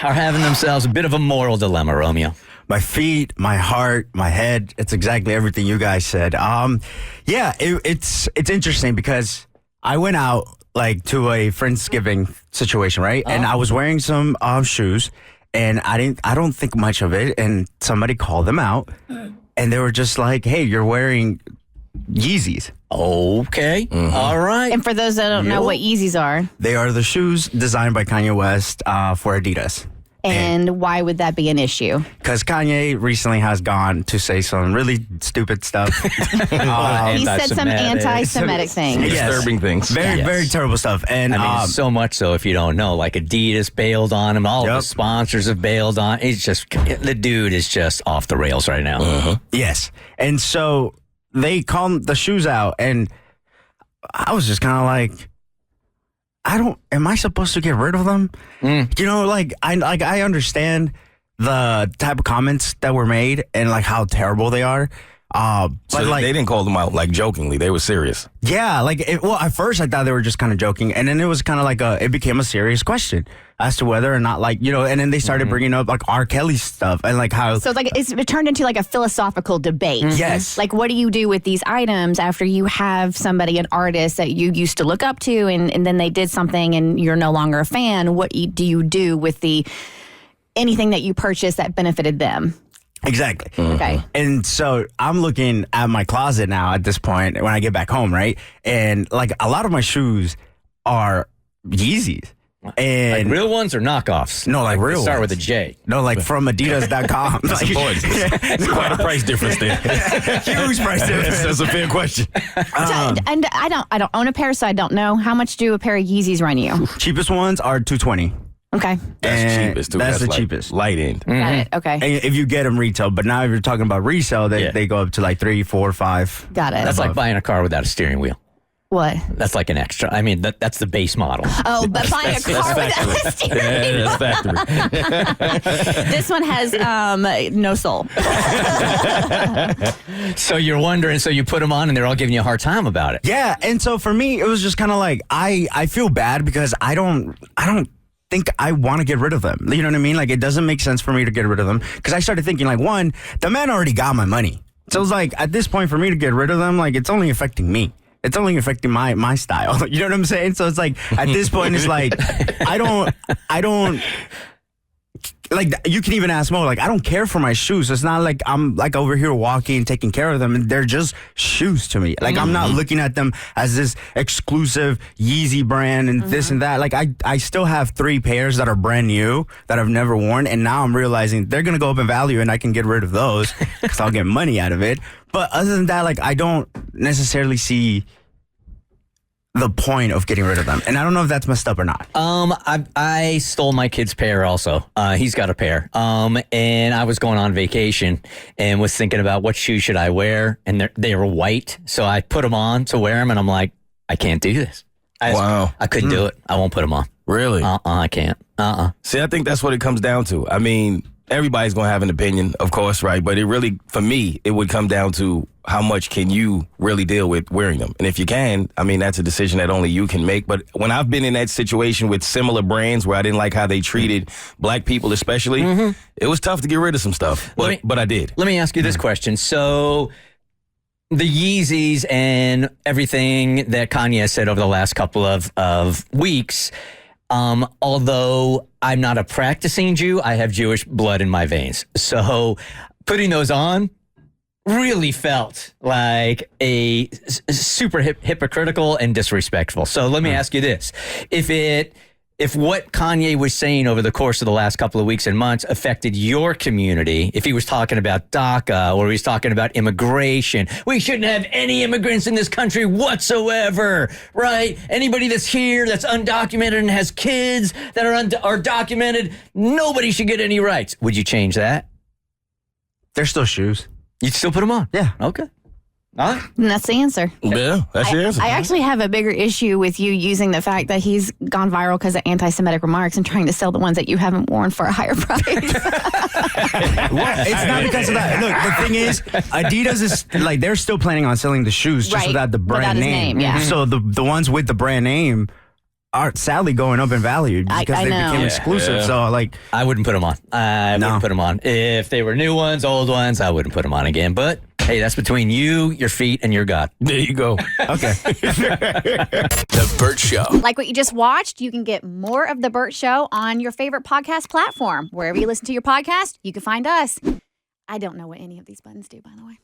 are having themselves a bit of a moral dilemma, Romeo. My feet, my heart, my head. It's exactly everything you guys said. It's interesting because I went out to a Friendsgiving situation, right? And I was wearing some shoes, and I don't think much of it. And somebody called them out, and they were just like, "Hey, you're wearing Yeezys." Okay, all right. And for those that don't know what Yeezys are, they are the shoes designed by Kanye West for Adidas. And why would that be an issue? Because Kanye recently has gone to say some really stupid stuff. He said some anti-Semitic things. Disturbing things. Very terrible stuff. And so much so, if you don't know, Adidas bailed on him. All of the sponsors have bailed on. It's just, the dude is just off the rails right now. Yes. And so they called the shoes out, and I was just kind of like, am I supposed to get rid of them? I understand the type of comments that were made and how terrible they are. So they didn't call them out jokingly. They were serious. Yeah, at first I thought they were just kind of joking, and then it was kind of it became a serious question as to whether or not and then they started bringing up R. Kelly stuff and how. So it turned into a philosophical debate. Yes. What do you do with these items after you have somebody, an artist that you used to look up to, and then they did something and you're no longer a fan? What do you do with anything that you purchased that benefited them? Exactly. Okay. And so I'm looking at my closet now at this point when I get back home, right? And a lot of my shoes are Yeezys. And real ones or knockoffs? No, real start ones. with a J. No, from Adidas.com. That's important. It's quite a price difference there. Huge price difference. That's a fair question. And I don't own a pair, so I don't know. How much do a pair of Yeezys run you? Cheapest ones are $220. Okay. That's cheapest, too. That's the cheapest. Light end. Got it. Okay. And if you get them retail, but now if you're talking about resale, they go up to $3, $4, $5. Got it. That's like buying a car without a steering wheel. What? That's like an extra. I mean, that's the base model. Oh, but buying a car without a steering wheel. That's factory. This one has no soul. So you're wondering, so you put them on and they're all giving you a hard time about it. Yeah, and so for me, it was just kind of I feel bad because I don't think I want to get rid of them. You know what I mean? It doesn't make sense for me to get rid of them because I started thinking one, the man already got my money. So it's at this point for me to get rid of them, it's only affecting me. It's only affecting my style. You know what I'm saying? So it's at this point, it's I don't you can even ask Mo, I don't care for my shoes. It's not I'm over here walking, taking care of them, and they're just shoes to me. I'm not looking at them as this exclusive Yeezy brand and this and that. I still have 3 pairs that are brand new that I've never worn, and now I'm realizing they're going to go up in value and I can get rid of those because I'll get money out of it. But other than that, I don't necessarily see the point of getting rid of them. And I don't know if that's messed up or not. I stole my kid's pair also. He's got a pair. And I was going on vacation and was thinking about what shoes should I wear. And they were white. So I put them on to wear them. And I'm like, I can't do this. I couldn't do it. I won't put them on. Really? I can't. See, I think that's what it comes down to. I mean, everybody's going to have an opinion, of course, right? But it really, for me, it would come down to how much can you really deal with wearing them? And if you can, I mean, that's a decision that only you can make. But when I've been in that situation with similar brands where I didn't like how they treated black people especially, it was tough to get rid of some stuff. But I did. Let me ask you this question. So the Yeezys and everything that Kanye has said over the last couple of weeks, although I'm not a practicing Jew, I have Jewish blood in my veins. So putting those on really felt like a super hypocritical and disrespectful. So let me ask you this. If what Kanye was saying over the course of the last couple of weeks and months affected your community, if he was talking about DACA or he's talking about immigration, we shouldn't have any immigrants in this country whatsoever, right? Anybody that's here that's undocumented and has kids that are documented, nobody should get any rights. Would you change that? They're still shoes. You'd still put them on? Yeah. Okay. All right. And that's the answer. Yeah, that's your answer. I actually have a bigger issue with you using the fact that he's gone viral because of anti-Semitic remarks and trying to sell the ones that you haven't worn for a higher price. What? It's not because of that. Look, the thing is, Adidas is they're still planning on selling the shoes just without the brand without his name. Yeah. So the ones with the brand name are sadly going up in value because I they know. became Yeah. exclusive. So like, I wouldn't put them on. I wouldn't put them on. If they were new ones, old ones, I wouldn't put them on again. But hey, that's between you, your feet, and your God. There you go. okay. The Bert Show. Like what you just watched, you can get more of The Bert Show on your favorite podcast platform. Wherever you listen to your podcast, you can find us. I don't know what any of these buttons do, by the way.